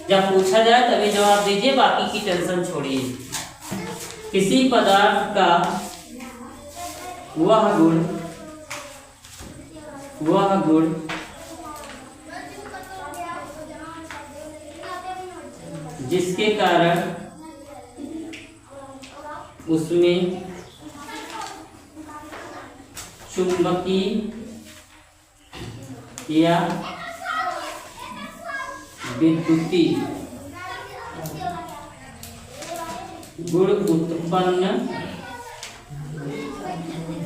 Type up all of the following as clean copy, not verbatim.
जब पूछा जाए तभी जवाब दीजिए, बाकी की टेंशन छोड़िए। किसी पदार्थ का वह गुण जिसके कारण उसमें चुंबकीय या विद्युतीय गुण उत्पन्न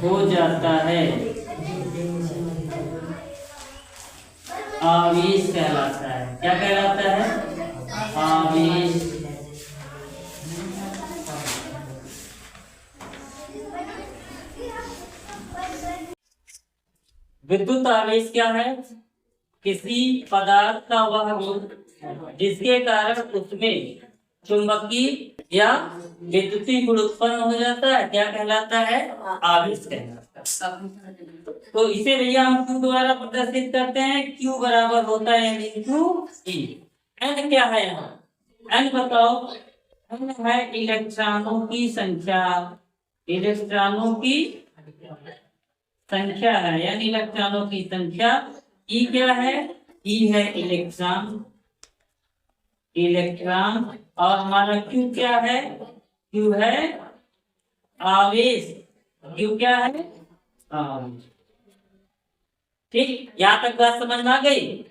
हो जाता है, आवेश कहलाता है। क्या कहलाता है? आवेश। विद्युत आवेश क्या है? किसी पदार्थ का वह गुण जिसके कारण उसमें चुंबकीय या विद्युतीय गुण उत्पन्न हो जाता है, क्या कहलाता है? आवेश कहलाता है। तो इसे भैया हम क्यू द्वारा प्रदर्शित करते हैं। क्यू बराबर होता है इंटू ई। एन क्या है यहाँ? एन बताओ। एन है इलेक्ट्रॉनों की संख्या। इलेक्ट्रॉनों की संख्या है, यानी इलेक्ट्रॉनों की संख्या। ई क्या है? ई है इलेक्ट्रॉन। इलेक्ट्रॉन। और हमारा क्यू क्या है? क्यू है आवेश। क्यू क्या है? आवेश। ठीक, यहाँ तक बात समझ में आ गई?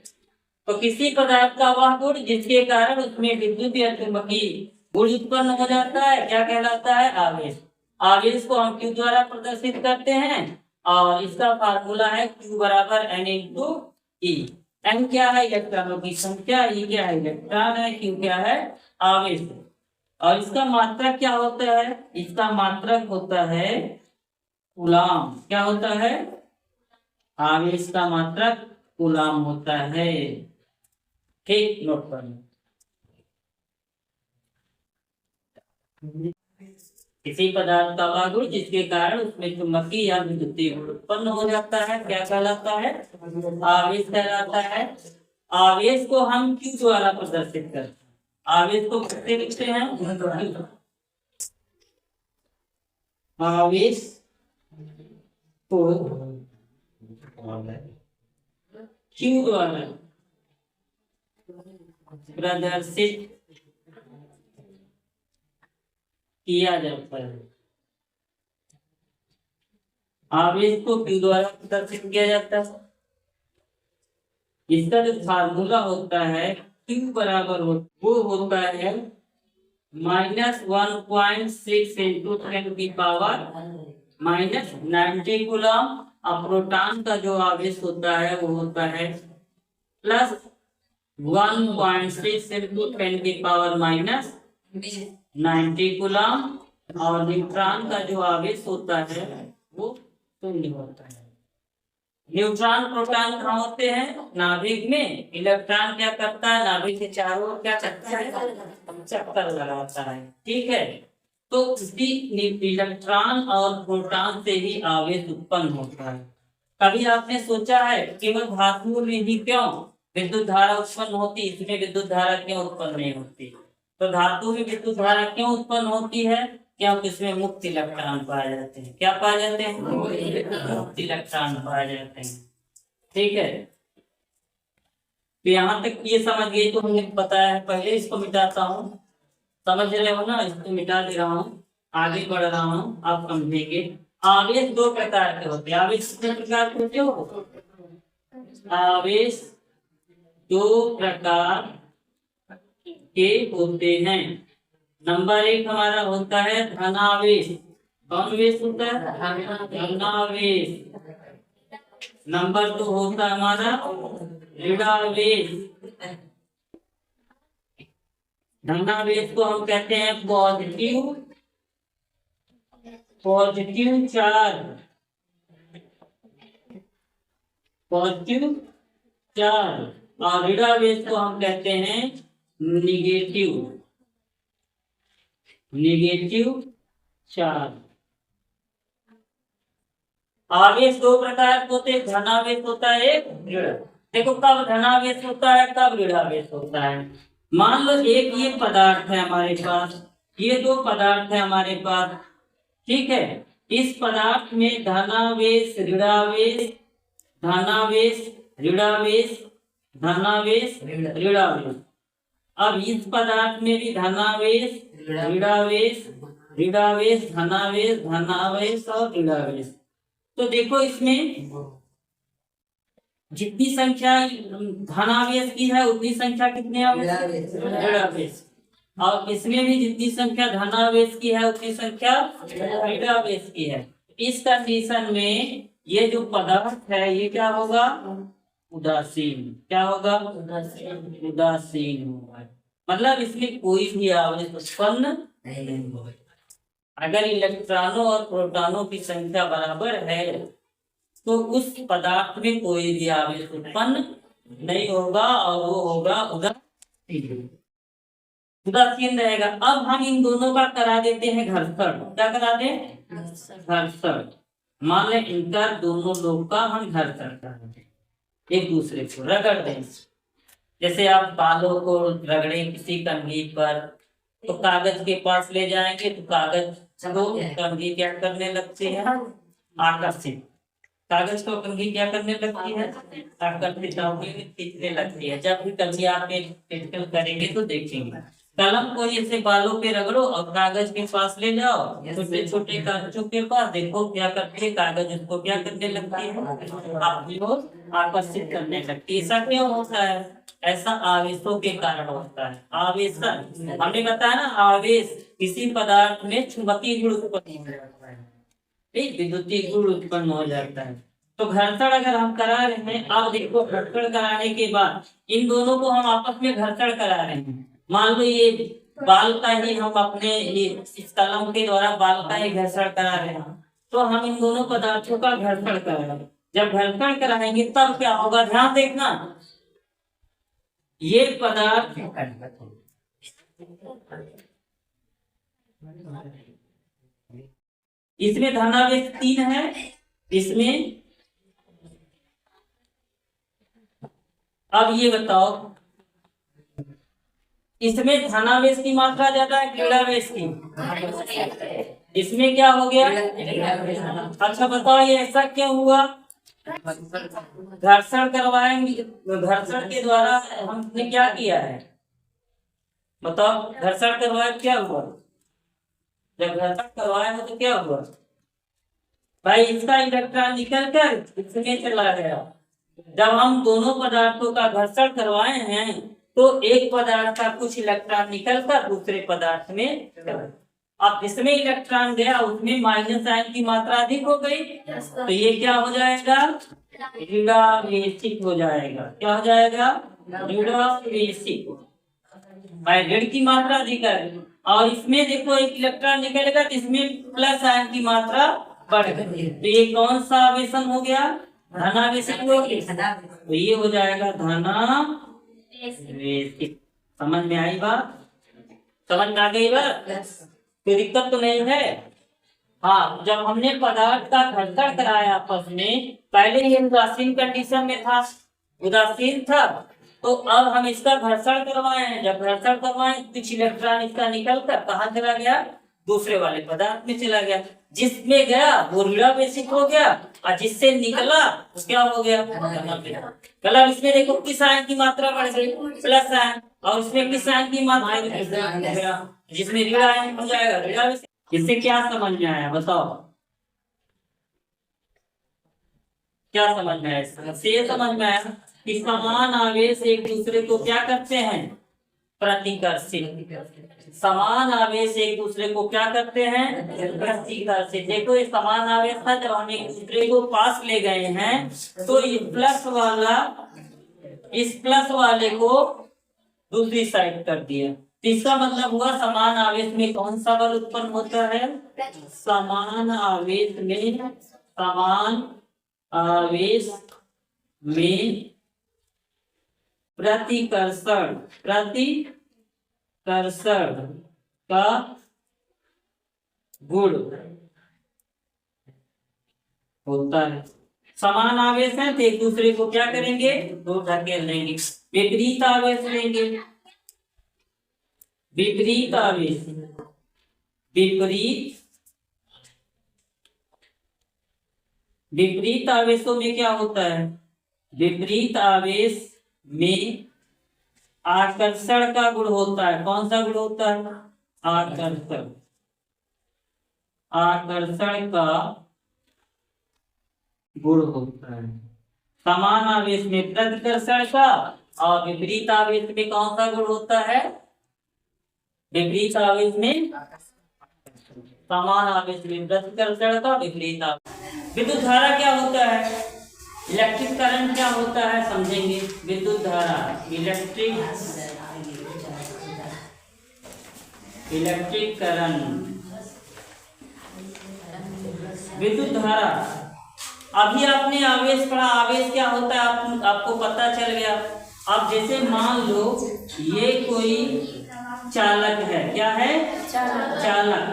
तो किसी पदार्थ का वह गुण जिसके कारण उसमें विद्युत या चुंबकीय गुण उत्पन्न हो जाता है, क्या कहलाता है? आवेश। आवेश को हम क्यू द्वारा प्रदर्शित करते हैं और इसका फार्मूला है क्यू बराबर एन इंटू ई। एन क्या है? इलेक्ट्रॉनों की संख्या। ई क्या है? इलेक्ट्रॉन है। क्यू क्या है? आवेश। और इसका मात्रक क्या होता है? इसका मात्रक होता है कूलाम। क्या होता है? आवेश का मात्रक कूलाम होता है। ठीक, नोट कर लो। किसी पदार्थ का वह गुण जिसके कारण उसमें चुंबकीय या विद्युतीय गुण उत्पन्न हो जाता है, क्या कहलाता है? आवेश कहलाता है। आवेश को हम क्यू द्वारा प्रदर्शित करते हैं। आवेश को कैसे लिखते हैं? आवेश को क्यू द्वारा प्रदर्शित किया जाता है। आवेश को क्यू द्वारा प्रदर्शित किया जाता है। इसका जो फार्मूला होता है क्यू बराबर वो होता है -1.6 इंटू 10 की पावर -90 कूलम। और प्रोटॉन का जो आवेश होता है वो होता है +1.6 इंटू 10 की पावर -90 कूलम। और न्यूट्रॉन का जो आवेश होता है वो 0 होता है। न्यूट्रॉन प्रोटॉन कहाँ होते हैं? नाभिक में। इलेक्ट्रॉन क्या करता है? नाभिक के चारों ओर क्या करता है? चक्कर लगाता है। ठीक है, तो इसी इलेक्ट्रॉन और प्रोटॉन से ही आवेश उत्पन्न होता है। कभी आपने सोचा है केवल धातुओं में ही क्यों विद्युत धारा उत्पन्न होती, इसमें विद्युत धारा क्यों उत्पन्न नहीं होती? तो धातु में विद्युत धारा क्यों उत्पन्न होती है? क्योंकि इसमें मुक्त इलेक्ट्रॉन पाए जाते हैं। क्या पाए जाते हैं? मुक्त इलेक्ट्रॉन पाए जाते हैं। ठीक है, तो यहाँ तक ये समझ गए तो हमने बताया है। पहले इसको मिटाता हूँ, समझ रहे हो ना? इसको मिटा दे रहा हूँ, आगे बढ़ रहा हूँ, आप समझेंगे। आवेश दो प्रकार के होते हैं। आवेश कितने प्रकार के होते हो? आवेश दो प्रकार के होते हैं। नंबर 1 हमारा होता है धनावेश। कौन आवेश होता है? धनावेश। नंबर 2 होता है हमारा ऋणावेश। धनावेश को हम कहते हैं पॉजिटिव चार्ज। Positive charge. और ऋणावेश को हम कहते हैं निगेटिव चार्ज। आवेश दो प्रकार के होते हैं। धनावेश होता है एक ऋण। देखो कब धनावेश होता है, कब ऋणावेश होता है। मान लो एक ये पदार्थ है हमारे पास, ये दो पदार्थ है हमारे पास, ठीक है। इस पदार्थ में धनावेश ऋणावेश, धनावेश ऋणावेश, धनावेश ऋणावेश। अब इस पदार्थ में भी धनावेश ऋणावेश, ऋणावेश धनावेश, धनावेश और ऋणावेश। तो देखो इसमें जितनी संख्या धनावेश की है उतनी संख्या कितने ऋणावेश, और इसमें भी जितनी संख्या धनावेश की है उतनी संख्या ऋणावेश की है। इस कंडीशन में ये जो पदार्थ है ये क्या होगा, उदासीन। क्या होगा, उदासीन होगा। मतलब इसमें कोई भी आवेश उत्पन्न नहीं होगा। अगर इलेक्ट्रॉनों और प्रोटॉनों की संख्या बराबर है तो उस पदार्थ में कोई भी आवेश उत्पन्न नहीं होगा और वो होगा उदासीन, उदासीन रहेगा। अब हम इन दोनों का करा देते हैं घर्षण। क्या करा दें, घर्षण। मान लें इनका दोनों लोग का हम घर्षण कर दें, एक दूसरे को रगड़ दें। जैसे आप बालों को रगड़े किसी कंघी पर, तो कागज के पास ले जाएंगे तो कागज को कंघी क्या करने लगती है, आकर्षित। कागज को कंघी क्या करने लगती है, आकर्षित खींचने लगती है। जब भी कंघी आप प्रैक्टिकल करेंगे तो देखेंगे। कलम को ऐसे बालों पे रगड़ो और कागज के पास ले जाओ, छोटे छोटे कागजों के पास, देखो क्या करते हैं, कागज उसको क्या करने लगती है, अपनी ओर आकर्षित करने लगती है। ऐसा क्यों होता है, ऐसा आवेशों के कारण होता है। आवेशन हमने बताया ना, आवेश किसी पदार्थ में चुंबकीय गुण उत्पन्न हो जाता है, विद्युतीय गुण उत्पन्न हो जाता है। तो घर्षण अगर हम करा रहे हैं, अब देखो घर्षण कराने के बाद इन दोनों को हम आपस में घर्षण करा रहे हैं। मान लो ये बाल का ही हम अपने इस कलम के द्वारा बाल का ही घर्षण करा रहे हैं, तो हम इन दोनों पदार्थों का घर्षण करा रहे हैं। जब घर्षण कराएंगे तब क्या होगा, ध्यान देखना, ये पदार्थ इसमें धनावेश 3 है, इसमें अब ये बताओ इसमें धनावेश की मात्रा ज्यादा है ऋणावेश की, इसमें क्या हो गया। अच्छा बताओ ये ऐसा क्यों हुआ, घर्षण करवाएंगे, घर्षण के द्वारा हमने क्या किया है, बताओ घर्षण करवाया क्या हुआ, जब घर्षण करवाया हो तो क्या हुआ भाई, इसका इलेक्ट्रॉन निकल कर इसमें चला गया। जब हम दोनों पदार्थों का घर्षण करवाए हैं तो एक पदार्थ का कुछ इलेक्ट्रॉन निकलकर दूसरे पदार्थ में, अब जिसमें इलेक्ट्रॉन गया उसमें माइनस आयन की मात्रा अधिक हो गई, तो ये क्या हो जाएगा, ऋणावेशित हो जाएगा। क्या हो जाएगा, ऋणावेशित। भाई ऋण की मात्रा अधिक है और इसमें देखो एक इलेक्ट्रॉन निकलेगा तो इसमें प्लस आयन की मात्रा बढ़ गई, तो ये कौन सा आवेशन हो गया, धनावेशित हो गया, तो ये हो जाएगा धनावेशित। समझ में आई बात, समझ में आ गई बात, कोई दिक्कत तो नहीं है। हाँ, जब हमने पदार्थ का घर्षण कराया आपस में, पहले ये उदासीन कंडीशन में था, उदासीन था, तो अब हम इसका घर्षण करवाए हैं। जब घर्षण करवाए कुछ इलेक्ट्रॉन इसका निकल कर कहाँ चला गया, दूसरे वाले पदार्थ में चला गया। जिसमें गया वो ऋणावेशित हो गया और जिससे निकला वो क्या हो गया, मतलब इसमें देखो किस आयन की मात्रा बढ़ गई, प्लस आयन, और इसमें किस आयन की मात्रा, जिसमें ऋण आयन हो जाएगा ऋणावेशित। इससे क्या समझ में आया बताओ, क्या समझ में आया, इससे समझ में आया कि समान आवेश एक दूसरे को क्या करते हैं, प्रतिकर्षित। समान आवेश एक दूसरे को क्या करते हैं, प्रतिकर्षित। देखो ये समान आवेश था, जब हम एक दूसरे को पास ले गए हैं तो ये प्लस वाला इस प्लस वाले को दूसरी साइड कर दिया, तो इसका मतलब हुआ समान आवेश में कौन सा बल उत्पन्न होता है, समान आवेश में, समान आवेश में प्रतिकर्षण, प्रतिकर्षण का गुण होता है। समान आवेश है तो एक दूसरे को क्या करेंगे, दो धकेल लेंगे। विपरीत आवेश लेंगे विपरीत आवेश, विपरीत आवेशों में क्या होता है? विपरीत आवेश में आकर्षण का गुण होता है। कौन सा गुण होता है? आकर्षण, आकर्षण का गुण होता है। समान आवेश में प्रतिकर्षण का और विपरीत आवेश में कौन सा गुण होता है? विपरीत आवेश में समान आवेश में प्रतिकर्षण का, विपरीत आवेश। विद्युत धारा क्या होता है? इलेक्ट्रिक करंट क्या होता है समझेंगे। विद्युत धारा, इलेक्ट्रिक करंट, विद्युत धारा। अभी आपने आवेश पढ़ा, आवेश क्या होता है आपको पता चल गया। अब जैसे मान लो ये कोई चालक है। क्या है? चालक,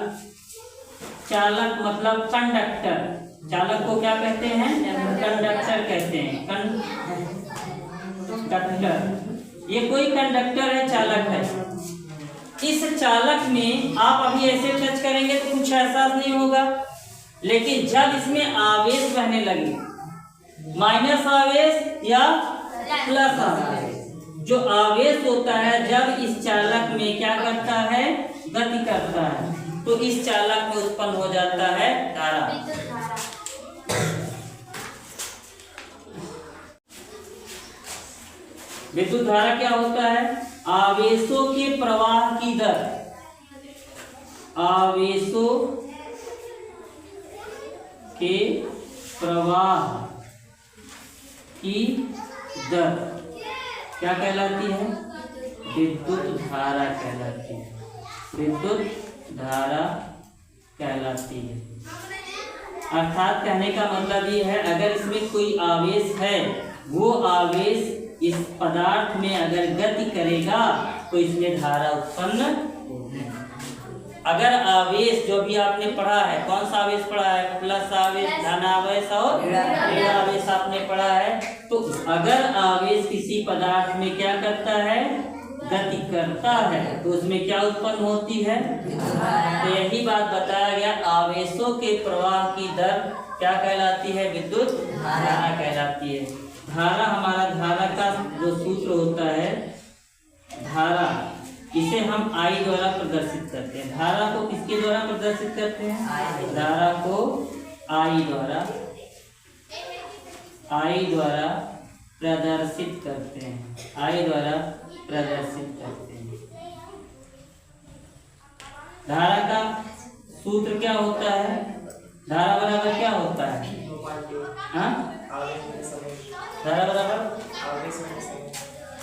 चालक मतलब कंडक्टर। चालक को क्या कहते हैं? कंडक्टर कहते हैं, कंडक्टर। ये कोई कंडक्टर है, चालक है। इस चालक में आप अभी ऐसे टच करेंगे तो कुछ एहसास नहीं होगा, लेकिन जब इसमें आवेश बहने लगे, माइनस आवेश या प्लस आवेश, जो आवेश होता है जब इस चालक में क्या करता है? गति करता है, तो इस चालक में उत्पन्न हो जाता है धारा। विद्युत धारा क्या होता है? आवेशों के प्रवाह की दर, आवेशों के प्रवाह की दर क्या कहलाती है? विद्युत धारा कहलाती है, विद्युत धारा कहलाती है। अर्थात कहने का मतलब ये है, अगर इसमें कोई आवेश है, वो आवेश इस पदार्थ में अगर गति करेगा तो इसमें धारा उत्पन्न होगी। अगर आवेश जो भी आपने पढ़ा है, कौन सा आवेश पढ़ा है? प्लस आवेश, धन आवेश और ऋण आवेश आपने पढ़ा है। तो अगर आवेश किसी पदार्थ में क्या करता है? गति करता है, तो उसमें क्या उत्पन्न होती है? तो यही बात बताया गया, आवेशों के प्रवाह की दर क्या कहलाती है? विद्युत धारा कहलाती है। धारा, हमारा धारा का जो सूत्र होता है, धारा, इसे हम I द्वारा प्रदर्शित करते हैं। धारा को किसके द्वारा प्रदर्शित करते हैं? धारा को I द्वारा प्रदर्शित करते हैं, I द्वारा प्रदर्शित करते हैं। धारा का सूत्र क्या होता है? धारा बराबर क्या होता है? हाँ? धारा बराबर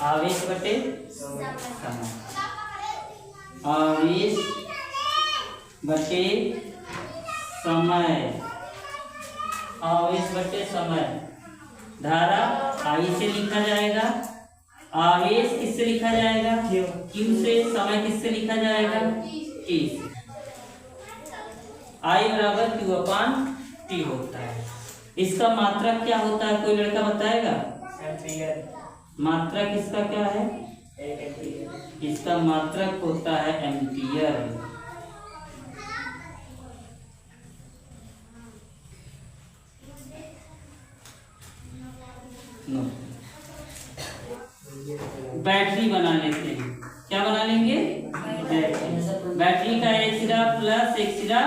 आवेश बटे समय, आवेश बटे समय, आवेश बटे समय। धारा I से लिखा जाएगा, आवेश किससे लिखा जाएगा? Q से। समय किससे लिखा जाएगा? T से। I बराबर Q अपान T होता है। इसका मात्रक क्या होता है? कोई लड़का बताएगा? मात्रक इसका क्या है? इसका मात्रक होता है एम्पियर। बैटरी बना लेते हैं। क्या बना लेंगे? बैटरी का एक सिरा प्लस एक सिरा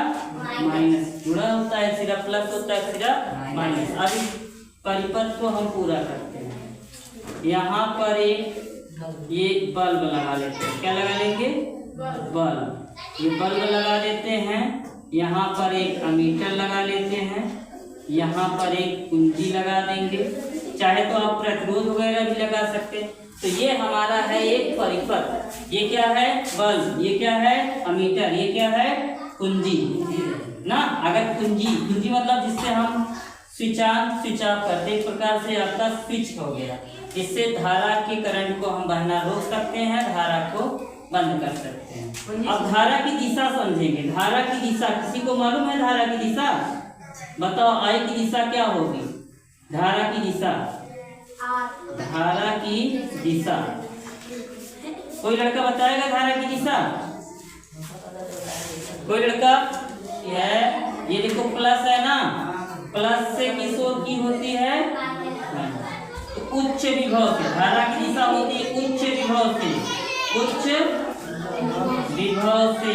माइनस जुड़ा होता है, एक सिरा प्लस होता है, एक सिरा माइनस। अब इस परिपथ को हम पूरा करते हैं। यहाँ पर एक ये बल्ब लगा लेते हैं। क्या लगा लेंगे? बल्ब। ये बल्ब लगा देते हैं। यहाँ पर एक अमीटर लगा लेते हैं। यहाँ पर एक कुंजी लगा देंगे। चाहे तो आप प्रतिरोध वगैरह भी लगा सकते हैं। तो ये हमारा है एक परिपथ। ये क्या है? बल्ब। ये क्या है? अमीटर। ये क्या है? कुंजी ना। अगर कुंजी मतलब जिससे हम स्विच ऑन स्विच ऑफ करते, एक प्रकार से आपका स्विच हो गया। इससे धारा के करंट को हम बहना रोक सकते हैं, धारा को बंद कर सकते हैं। अब धारा की दिशा समझेंगे। धारा की दिशा किसी को मालूम है? धारा की दिशा बताओ। I की दिशा क्या होगी? धारा की दिशा, धारा की दिशा कोई लड़का बताएगा धारा की दिशा? कोई लड़का? ये देखो प्लस है ना, प्लस से किस ओर की होती है? तो उच्च विभव से। धारा की दिशा होती है उच्च विभव से, उच्च विभव से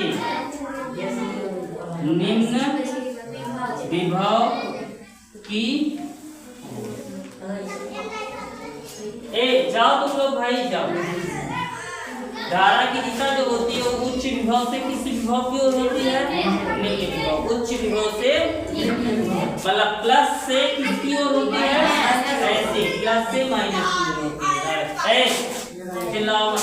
निम्न विभव की। जाओ तुम लोग भाई जाओ। धारा की दिशा जो होती है वो उच्च विभव से किस विभव की ओर होती है? निम्न विभव। उच्च विभव से मतलब प्लस से किसकी ओर होती है? ऐसे प्लस से माइनस की ओर होती है। चिल्लाओ।